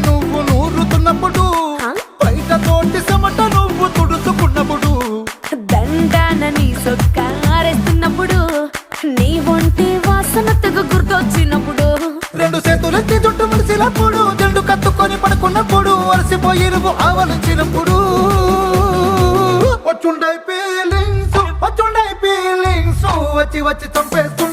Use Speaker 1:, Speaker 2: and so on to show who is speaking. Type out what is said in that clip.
Speaker 1: నువ్వు నూరుతున్నప్పుడు, బయట తోటి చెమట నువ్వు తుడుచుకున్నప్పుడు,
Speaker 2: దండాన నీ సొక్కారేస్తున్నప్పుడు, నీ ఒంటి వాసన తెగ గుర్తొచ్చినప్పుడు,
Speaker 1: రెండు చేతులెత్తి జుట్టు ముడిసినప్పుడు, జండు కత్తుకొని పడుకున్నప్పుడు, అలసిపోయి నువ్వు ఆవలించినప్పుడు, వచ్చుండై ఫీలింగ్స్ వచ్చి వచ్చి చంపేస్తు